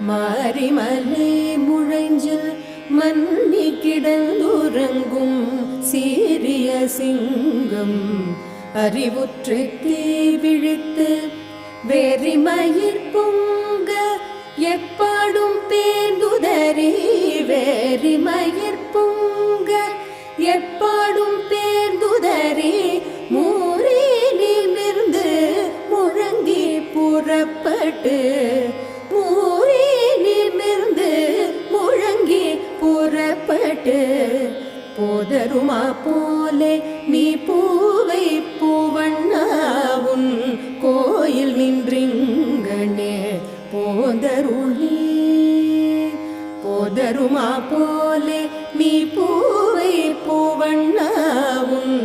மாரிமலை முழைஞ்சில் மன்னி கிடந்துறங்கும் சீரிய சிங்கம் அறிவுற்று தீ விழித்து வெறிமயிர் பொங்க எப்பாடும் பேர்ந்துதறி வெறிமயிர் பொங்க எப்பாடும் பேர்ந்துதறி மூரே நிமிர்ந்து முழங்கி புறப்பட்டு மூரே நிமிர்ந்து முழங்கி புறப்பட்டு போதருமா போலே நீ பூவை பூவண்ணாவுன் கோயில் நின்றிங்கனே போதருளி போதருமா போலே நீ பூவை பூவண்ணாவுன்